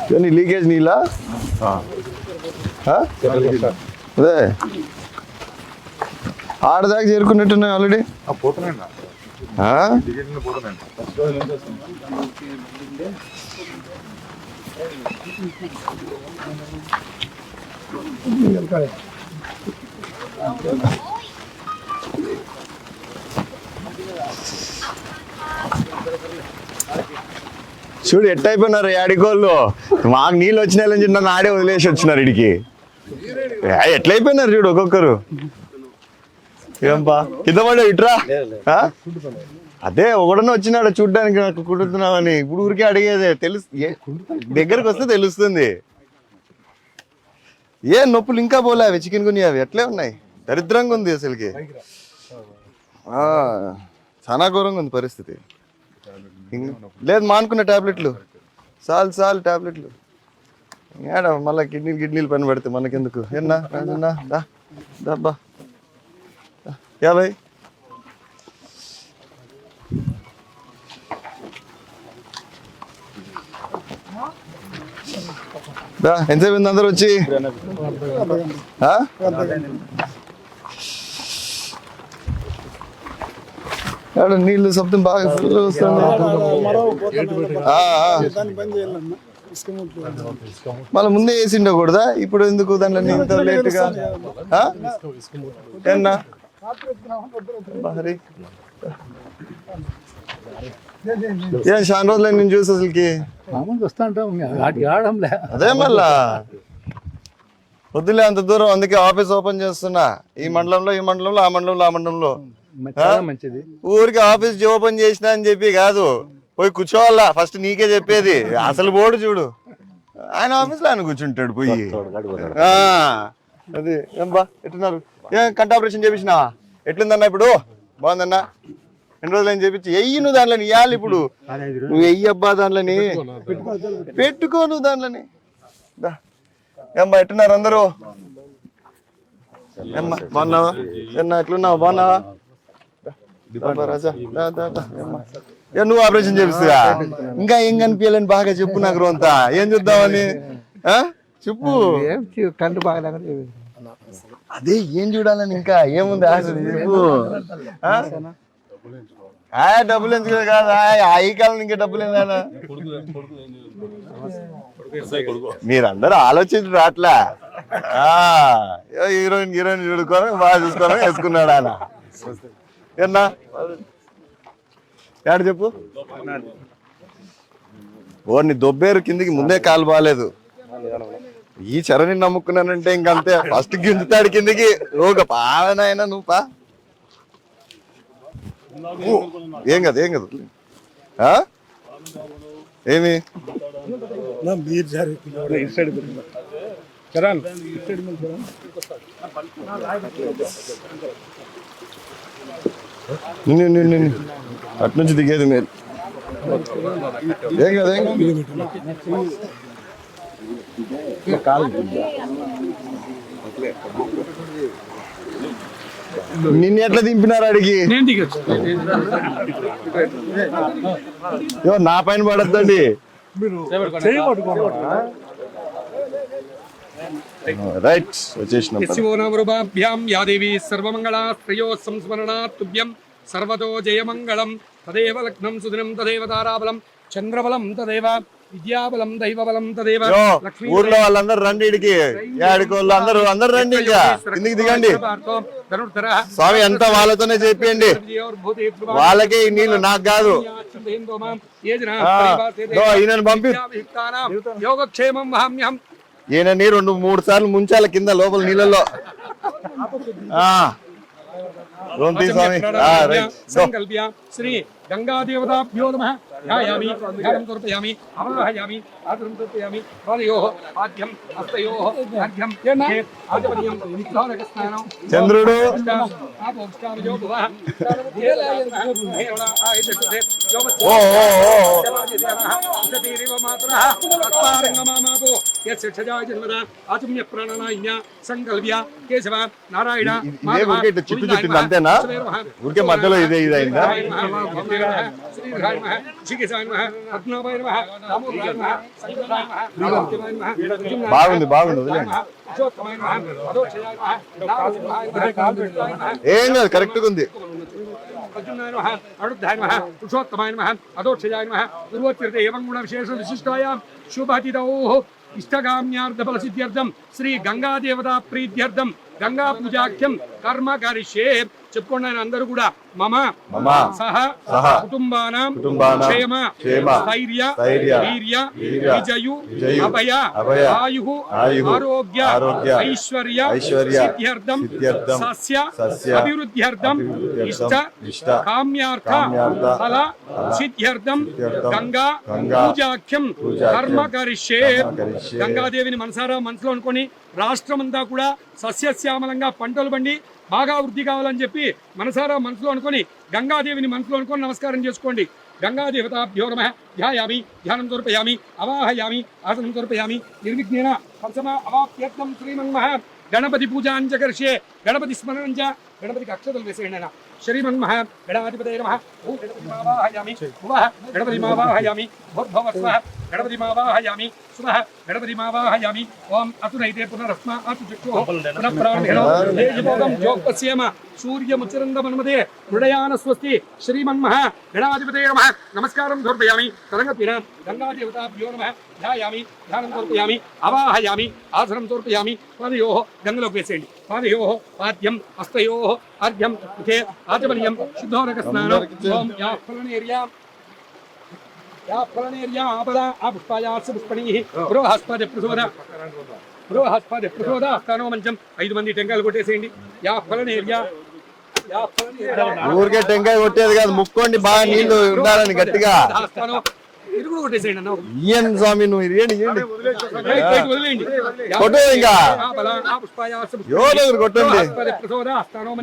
ఇవన్నీ లీకేజ్ నీళ్ళ అదే ఆడదాకా చేరుకున్నట్టున్నాయి ఆల్రెడీ. చూడు ఎట్టయిపోయినారు యాడికోళ్ళు. మాకు నీళ్ళు వచ్చినాయని చెప్పి నన్ను ఆడే వదిలేసి వచ్చినారు ఇడికి. ఎట్లయిపోయినారు చూడు ఒక్కొక్కరు. ఏంపా ఇదవాడు ఇట్రా. అదే ఒకడనే వచ్చినాడు చూడ్డానికి నాకు కుడుతున్నామని. ఇప్పుడు ఊరికే అడిగేదే దగ్గరకు వస్తే తెలుస్తుంది. ఏ నొప్పులు ఇంకా పోలే అవి చికెన్ గుని అవి ఎట్లే ఉన్నాయి. దరిద్రంగా ఉంది అసలుకి. చాలా ఘోరంగా ఉంది పరిస్థితి. లేదు మానుకున్న టాబ్లెట్లు చాలు టాబ్లెట్లు. ఏడ మళ్ళీ కిడ్నీలు పని పడితే మనకెందుకు. ఏనా దబ్బా 50 ఎంతసేపు ఉంది అందరు వచ్చి. నీళ్ళు శబ్దం బాగా ఫుల్ వస్తుంది. మళ్ళీ ముందే వేసి ఉండకూడదా ఇప్పుడు ఎందుకు దాంట్లో ఇంత లేట్గా? ఏనా ఏం చాలా రోజులు నేను చూసి అసలుకి అదే మళ్ళా వద్దులే అంత దూరం. అందుకే ఆఫీస్ ఓపెన్ చేస్తున్నా. ఈ మండలంలో ఆ మండలంలో మంచిది. ఊరికి ఆఫీస్ ఓపెన్ చేసినా అని చెప్పి కాదు, పోయి కూర్చోవాలా ఫస్ట్. నీకే చెప్పేది అసలు బోర్డు చూడు. ఆయన ఆఫీస్ లో ఆయన కూర్చుంటాడు పోయి. అది ఏం బా ఎట్టున్నారు? ఏం కంట ఆపరేషన్ చేపించినావా? ఎట్లుందన్నా ఇప్పుడు? బాగుందన్నా? ఎన్ని రోజులు అని చెప్పించి వెయ్యి నువ్వు దాంట్లోని ఇవ్వాలి. ఇప్పుడు నువ్వు వెయ్యి అబ్బా దాంట్లోని పెట్టుకో నువ్వు దాంట్లోని. ఏమ్మా ఎట్టున్నారు అందరూ? ఏమ్మా బాగున్నావా? ఏమన్నా ఎట్లున్నావా? బాగున్నావా రాజా? నువ్వు ఆపరేషన్ చేపిస్తుగా? ఇంకా ఏం కనిపించాలని బాగా చెప్పు నాకు. అంతా ఏం చూద్దామని చెప్పు. కంటి బాగా అదే ఏం చూడాలని ఇంకా ఏముంది ఆశ చెప్పు. డబ్బులు ఎందుకు కాదు ఈ కాలం ఇంకా డబ్బులు ఏందన్నా? మీరందరూ ఆలోచించి రాట్లా. హీరోయిన్ చూడుకొని బాగా చూసుకొని వేసుకున్నాడు ఆయన. ఏనా ఏడు చెప్పు. ఓర్ని దొబ్బేరు కిందికి ముందే కాలు బాగాలేదు. ఈ చరణి నమ్ముకున్నానంటే ఇంకంతే. ఫస్ట్ గింజుతాడు కిందికి. రోగ పావనైనా నువ్వు పా. ఏం కదా ఏమి అటు నుంచి దిగేది మీరు. ఏం కదా నిన్ను ఎట్లా దింపినారు అడిగి? నా పైన పడద్దండి. రైట్ వచ్చేసినాం. సర్వతో జయమంగళం. తదేవ లగ్నం సుదినం తదేవ తారాబలం చంద్రబలం తదేవ విద్యాబలం దైవబలం తదేవ. ఊర్లో వాళ్ళందరూ రండి ఇడికి. యాడికోళ్ళు అందరూ రండి. ఇంకా కిందికి దిగండి. స్వామి అంతా వాళ్ళతోనే చెప్పండి. వాళ్ళకే ఈ నీళ్లు, నాకు కాదు. ఈయనను పంపి యోగక్షేమం వహామ్యం. ఈయనని 2-3 సార్లు ముంచాల కింద లోపల నీళ్ళలో. సంకల్ప్య శ్రీ గంగాదేవతాభ్యో నమః. ధ్యాయామి, ధ్యానం సమర్పయామి, అవగాహయామి, ఆచరణం సమర్పయామి. పాదయోః పాద్యం హస్తయోః అర్ఘ్యం ఆచమనీయం. నిస్సారక స్నానం. చంద్రుడు ఆచమ్య ప్రాణాయ సంకల్ప్య కేశవ నారాయణ చుట్టూ చుట్టింది అంతేనా? ఊరికే మధ్యలో ఇదే ఇదైందా? ఋషికేశాయ నమః పద్మనాభాయ నమః దామోదరాయ నమః సంకరాయ నమః రామదేవాయ నమః అర్జునాయ బాగుంది వదిలేండి. నమః పురుషోత్తమాయ నమః అదోక్షయాయ నమః నారసింహాయ నమః ఏం కాదు కరెక్ట్గా ఉంది. అర్జునాయ నమః అరుద్ధాయ నమః పురుషోత్తమాయ నమః అదోక్షయాయ నమః పూర్వోచ్యతే ఏవం గుణ విశేష విశిష్టాయాం శుభతిథౌః ఇష్టకామ్యార్థఫలసిద్ధ్యర్థం శ్రీ గంగాదేవతా ప్రీత్యర్థం గంగా పూజాఖ్యం కర్మ కరిష్యే. చెప్పుకోండి ఆయన అందరూ కూడా మమ సహ కుటుంబానాం క్షేమ స్థైర్య వీర్య విజయు అభయ ఆయు ఆరోగ్య ఐశ్వర్య సిద్ధ్యర్థం సస్య అభివృద్ధ్యర్థం ఇష్ట కామ్యార్థ ఫల సిద్ధ్యర్థం గంగా పూజాఖ్యం కర్మ కరిష్యే. గంగాదేవిని మనసారా మనసులో అనుకొని రాష్ట్రమంతా కూడా సస్యశ్యామలంగా పంటలు పండి బాగా వృద్ధి కావాలని చెప్పి మనసారా మనసులో అనుకొని గంగాదేవిని మనసులో అనుకొని నమస్కారం చేసుకోండి. గంగాదేవతాభ్యో నమః ధ్యాయామి ధ్యానం సమర్పయామి అవాహయామి ఆసనం సమర్పయామి నిర్విఘ్నేన పంచమ అవాప్యర్థం శ్రీమన్మః గణపతి పూజాంచ కరిష్యే. గణపతి స్మరణంచ గణపతికి అక్షతలు వేసేయండి ఆయన. శ్రీమన్మః గణాధిపతయే నమః గణపతిమావాహయామి భువః గణపతిమావాహయామి భోర్భవస్వః గణపతిమావాహయామి సుమః గణపతిమావాహయామి. ఓం అతునైతే పునరస్మా అతు చక్షుః పునః ప్రాణేన తేజోగం జ్యోత్స్యేమ సూర్యముచరందమన్మదే హృదయాన స్వస్తి. శ్రీమన్మః గణాధిపతయే నమః నమస్కారం సమర్పయామి. తరంగపీన గంగాదేవతాభ్యో నమః ధ్యాయామి ధ్యానం సమర్పయామి అవాహయామి ఆసనం సమర్పయామి. పాదయోః గంగలోకి వేసేయండి. పాదయోః పాద్యం హస్తయోః అర్ఘ్యం ముఖే ఆచమనీయం శుద్ధోదక స్నానం. ఓం యా ఫలనేర్యా ఆపద ఆ పుష్పాయాస్య పుష్పణీః పురోహస్పద ప్రసోద స్థానో మంచం. 5 మంది టెంకాయలు కొట్టేసేయండి. యా ఫలనేర్యా ఊరికే టెంకాయ కొట్టేది కాదు, ముక్కోండి బాగా నీళ్లు ఉండాలని గట్టిగా. ఇది కూడా కొట్టేసేయండి అన్న. ఇయ్యండి స్వామి, నువ్వు ఇయ్యండి వదిలేయండి. కొట్టు ఇంకా ఎవరు కొట్టండి.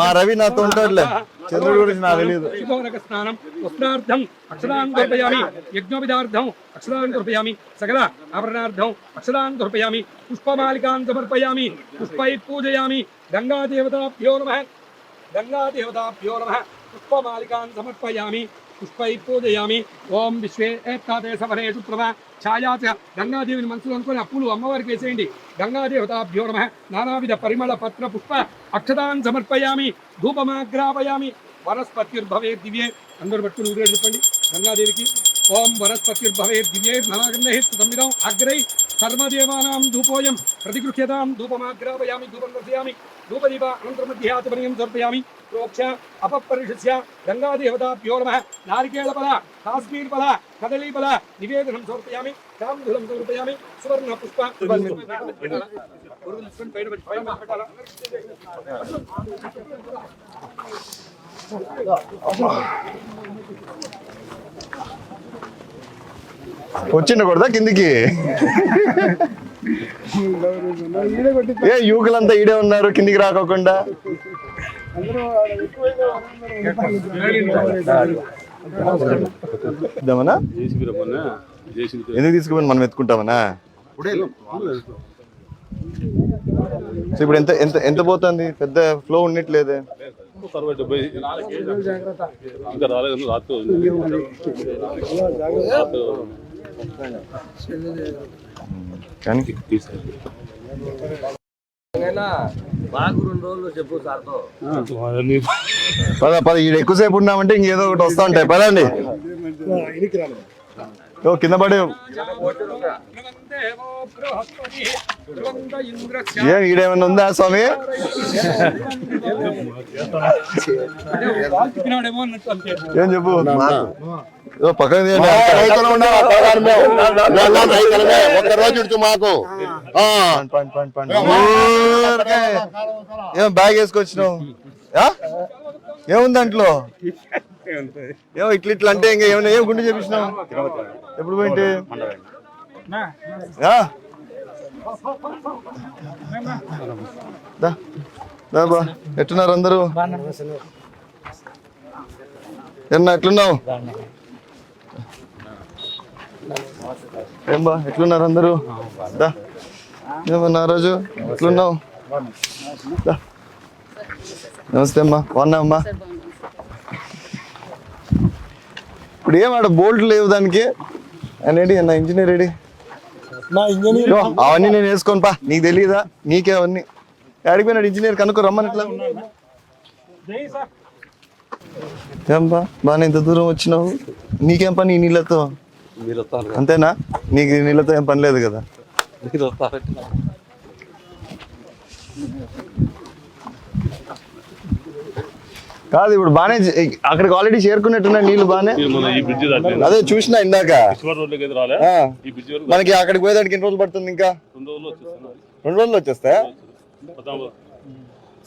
మా రవి నాతో ఉంటాడులే, చంద్రుడు గురించి నాకు తెలియదు. స్నానం వస్త్రార్థం అక్షరాన్ సమర్పయామి యజ్ఞోపదార్థం అక్షరాన్ సమర్పయామి సకల ఆభరణార్థం అక్షరాన్ సమర్పయామి పుష్పమాలికాన్ సమర్పయామి పుష్పై పూజయామి. గంగాదేవతాభ్యో నమః గంగాదేవతాభ్యో నమః పుష్పమాలికాన్ సమర్పయామి పుష్పై పూజయామి. ఓం విశ్వే ఏత్తాదే సవరేషు ప్రభ ఛాయాచ. గంగాదేవిని మనసులో అనుకుని అప్పులు అమ్మవారికి వేసేయండి. గంగాదేవతాభ్యో నమః నానావిధ పరిమళ పత్ర పుష్ప అక్షతాన్ సమర్పయామి ధూపమాగ్రాపయామి. వనస్పతిర్భవే దివ్యే. అందరూ పట్టుకుని ఊరే చెప్పండి గంగాదేవికి. ఓం వనస్పతిర్భవే దివ్యే నవాగంధైః సంవిధం అగ్రై సర్వదేవానాం ధూపోయం ప్రతిగృహ్యతాం ధూపమాగ్రాపయామి ధూపం దర్శయామి. ధూపదీప అనంతరమధ్యాచమనీయం సమర్పయామి. ప్రోక్ష అపపరిషస్య గంగాదేవతాభ్యో నమః నారికేళ ఫల కాశ్మీర్ ఫల కదళీ ఫల నివేదనం సమర్పయామి. తాంబూలం సమర్పయామి. సువర్ణ పుష్ప వచ్చిండకూడదా కిందికి? ఏ యువకులంతా ఈడే ఉన్నారు కిందికి రాకోకుండా. ఇద్దామనా? ఎందుకు తీసుకుపోయి మనం ఎత్తుకుంటామనా? సో ఇప్పుడు ఎంత ఎంత ఎంత పోతుంది? పెద్ద ఫ్లో ఉండట్లేదే. కానీ పద పద ఈడ ఎక్కువసేపు ఉన్నామంటే ఇంకేదో ఒకటి వస్తా ఉంటాయి. పదండి. ఓ కింద పడే ఏం ఈడేమన్నా ఉందా స్వామి? ఏం చెప్పు పక్కన మాకు ఏం బ్యాగ్ వేసుకొచ్చినావు? ఏముంది దాంట్లో? ఏమో ఇట్లా ఇట్లా అంటే ఇంకా ఏమైనా ఏం గుండె చేపించినావు? ఎప్పుడు పోయింటే ఎట్టున్నారు అందరూ? ఏమన్నా ఎట్లున్నావు? ఏం బా ఎట్లున్నారు అందరూ? ఏమన్నా రోజు ఎట్లున్నావు? నమస్తే అమ్మా, బాగున్నా అమ్మా? ఇప్పుడు ఏమాడ బోల్ట్ లేవు దానికి రెడీ అన్న ఇంజనీర్ రెడీ అవన్నీ నేను వేసుకోను పా, నీకు తెలియదా? నీకే అవన్నీ అడిగిపోయినాడు ఇంజనీర్ కనుక్కో రమ్మనట్లా. ఏంపా బాగా ఇంత దూరం వచ్చినావు, నీకేం పని ఈ నీళ్ళతో? అంతేనా? నీకు ఈ నీళ్ళతో ఏం పని లేదు కదా? కాదు ఇప్పుడు బానే అక్కడికి ఆల్రెడీ చేరుకున్నట్టున్నా నీళ్ళు బానే. అదే చూసినా ఇందాక. మనకి అక్కడికి పోయేదానికి ఎన్ని రోజులు పడుతుంది? ఇంకా 2 రోజులు వచ్చేస్తా.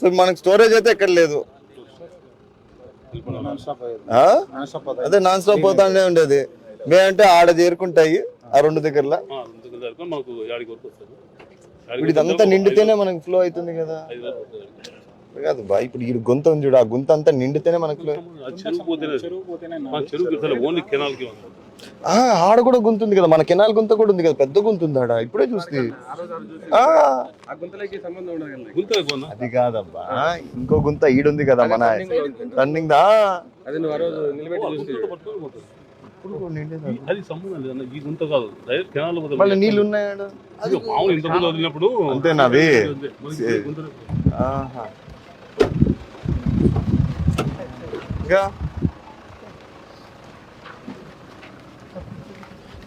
సో మనకి స్టోరేజ్ అయితే ఎక్కడ లేదు. అదే నాన్ స్టాప్ పోతానే ఉండేది. మేమంటే ఆడ చేరుకుంటాయి ఆ 2 దగ్గరలో. ఇప్పుడు ఇదంతా నిండితేనే మనకి ఫ్లో అవుతుంది కదా. కాదు బా, ఇప్పుడు ఈ గుంత ఉంది చూడు, ఆ గుంత అంతా నిండితేనే మనకు ఆడ కూడా గుంత ఉంది కదా, మన కెనాల్ గుంత కూడా ఉంది కదా, పెద్ద గుంత ఉంది ఆడ. ఇప్పుడే చూస్తే అది కాదబ్బా, ఇంకో గుంత ఈడుంది కదా మన టర్నింగ్ దా. మళ్ళీ నీళ్ళు ఉన్నాయాడు అంతేనా? అవి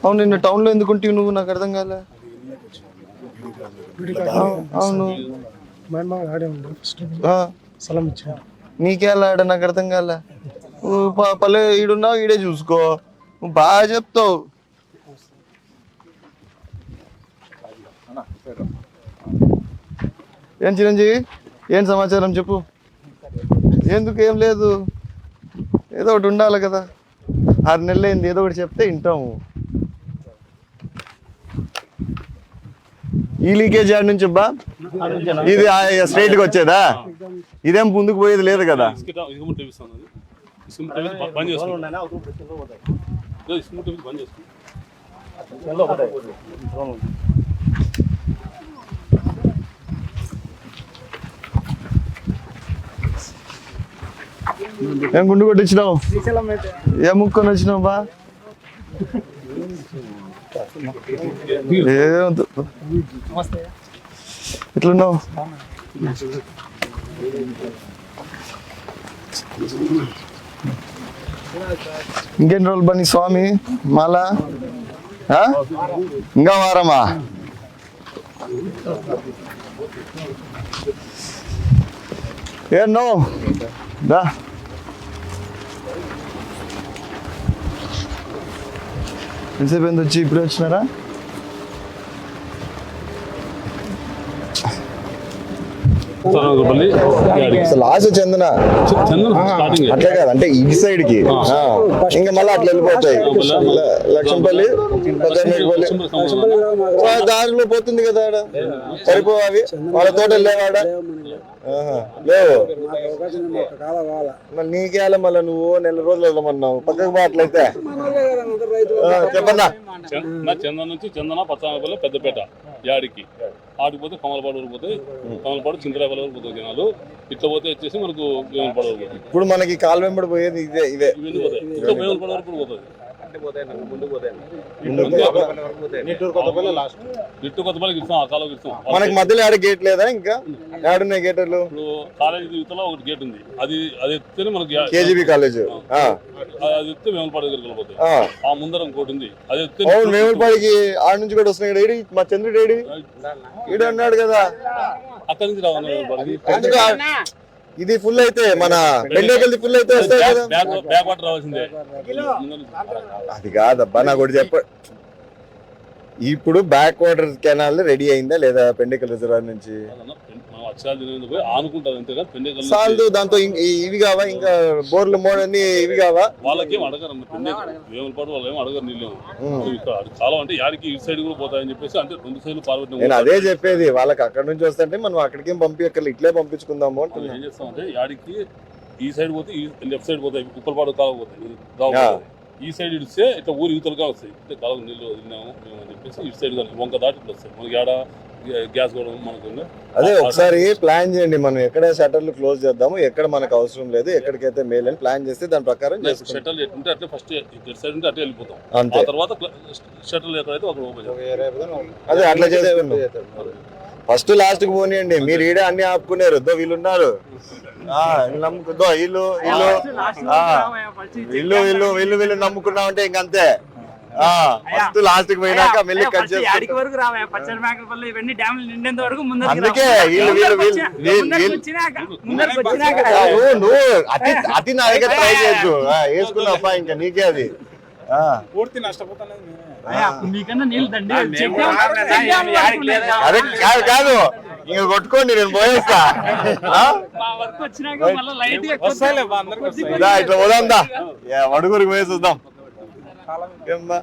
అవును, నిన్న టౌన్ లో ఎందుకుంటే నువ్వు? నాకు అర్థం కాలే. అవును నీకేలా ఆడ? నాకు అర్థం కాలే. పల్లె ఈడున్నావు, ఈడే చూసుకో. నువ్వు బాగా చెప్తావు. ఏం చిరంజీవి, ఏం సమాచారం చెప్పు. ఎందుకు ఏం లేదు, ఏదో ఒకటి ఉండాలి కదా. 6 నెలలు అయింది, ఏదో ఒకటి చెప్తే వింటాము. ఈ లీకేజ్ యాడ్ నుంచి బా, ఇది స్ట్రైట్ గా వచ్చేదా? ఇదేం ముందుకు పోయేది లేదు కదా. ఏం గుండు కొట్టించినావు? ఏ ముక్కొని వచ్చినావు బా? ఎట్లున్నావు? ఇంకెన్ని రోజులు బని స్వామి మాలా? ఇంకా వారమా? ఏన్నో దా. ఎంతసేపు ఎంత వచ్చి ఇప్పుడే వచ్చినారా? లాస్ట్ చందన అట్లే కాదు, అంటే ఈ సైడ్ కి ఇంకా మళ్ళీ అట్లా వెళ్ళిపోతాయి. లక్ష్మపల్లి, దారిలో పోతుంది కదా ఆడ, సరిపోవాలి. వాళ్ళ తోటలు లేవాడ? లేవు. మళ్ళీ నీకేళ మళ్ళీ నువ్వు 1 నెల రోజులు వెళ్ళమన్నావు. పక్కకు పోవట్లయితే చెప్పన్నా. చందన నుంచి చందన పచ్చానపల్లి పెద్దపేట యాడికి ఆడిపోతే కమలపాడు వరకు పోతాయి. కమలపాడు చింతరాపల్లి వరకు పోతాయి జనాలు. ఇట్లా పోతే వచ్చేసి మనకు వేములపాడు వరకు పోతాయి. ఇప్పుడు మనకి కాలు వెంబడి పోయేది ఇదే ఇదే ఇవన్నీ పోతాయి. ఇట్లా వేములపాడు వరకు పోతుంది. ఇట్టు కొత్తపల్లికి ఇస్తాం, ఆ కాలువకి ఇస్తాం. మనకి మధ్యలో ఆడ గేట్ లేదా? ఇంకా ఆడున్నాయి గేట్లు. ఇప్పుడు కాలేజీ యువతలో ఒకటి గేట్ ఉంది, అది ఎత్తే మనకి కేజీబీ కాలేజ్. అది ఎత్తే వేములపాడు దగ్గరికి వెళ్ళిపోతాయి. ఆ ముందర ఇంకోటి ఉంది, అది ఎత్తే వేములపాడికి ఆడ నుంచి కూడా వస్తున్నాయి. ఏడి మా చంద్రుడు ఏడి ఈడు అన్నాడు కదా, అక్కడి నుంచి రావాలి. ఇది ఫుల్ అయితే మన పెండేకల్ది ఫుల్ అయితే వస్తాయి కదా, బ్యాక్ వాటర్ రావాల్సిందే. అది కాదబ్బా నాకు ఒకటి చెప్ప. ఇప్పుడు బ్యాక్ వాటర్ కెనాల్ రెడీ అయిందా లేదా పెండేకల్ రిజర్వాయర్ నుంచి? సాల్దు దాంతో ఇవి కావా? ఇంకా బోర్లు మోడని ఇవి కావా? వాళ్ళకేం అడగరు, వేములపాడు వాళ్ళు ఏం అడగరు నీళ్ళు. చాలా అంటే యాడికి ఈ సైడ్ కూడా పోతాయని చెప్పేసి, అంటే 2 సైడ్లు పార్వతి. నేను అదే చెప్పేది, వాళ్ళకి అక్కడ నుంచి వస్తుంటే మనం అక్కడికి పంపించక్కర్లేదు, ఇట్లే పంపించుకుందాము అంటే. ఏం చేస్తామంటే యాడికి ఈ సైడ్ పోతే ఈ లెఫ్ట్ సైడ్ పోతాయి, ఉప్పలపాడు కాలువ పోతాయి. ఈ సైడ్ ఇడిస్తే ఇట్లా ఊరు యువతలుగా వస్తాయి. అంటే కాలువ నీళ్ళు వదిలినాము మేము అని చెప్పేసి ఇటు సైడ్ కానీ వంక దాటి ఇట్లా వస్తాయి. మనకి ఆడ గ్యాస్ కూడా మనకు ఉంది. అదే ఒకసారి ప్లాన్ చేయండి, మనం ఎక్కడ షట్టర్లు క్లోజ్ చేద్దాము, ఎక్కడ మనకు అవసరం లేదు, ఎక్కడికైతే మేల్ అని ప్లాన్ చేస్తే దాని ప్రకారం చేసుకుంటాం. షట్టర్లు ఎట్టుంటే అట్లే ఫస్ట్ ఇటు సైడ్ ఉంటే అట్లే వెళ్ళిపోతాం. అంతే. ఆ తర్వాత షట్టర్లు ఎక్కడైతే అక్కడ ఓపెన్ చేస్తాం. అదే అట్లా చేసుకుంటాం. ఫస్ట్ లాస్ట్ కి పోనీయండి, మీరు ఈడే అన్ని ఆపుకున్నారు. వీళ్ళున్నారు నమ్ముకుందో వీళ్ళు నమ్ముకున్నామంటే ఇంకంతే. ఫస్ట్ లాస్ట్ కి పోయినాక మళ్ళీ కట్ చేస్తాం. అందుకే నువ్వు అతి నా దగ్గర ట్రై చేయొచ్చు, వేసుకున్నావా ఇంకా నీకే అది. పూర్తి నష్టపోతాను అదే కాదు ఇంక కొట్టుకోండి, నేను పోయేస్తా. ఇట్లా పోదాందా, అడుగురికి పోయేసి వద్దాం. ఏమ్మా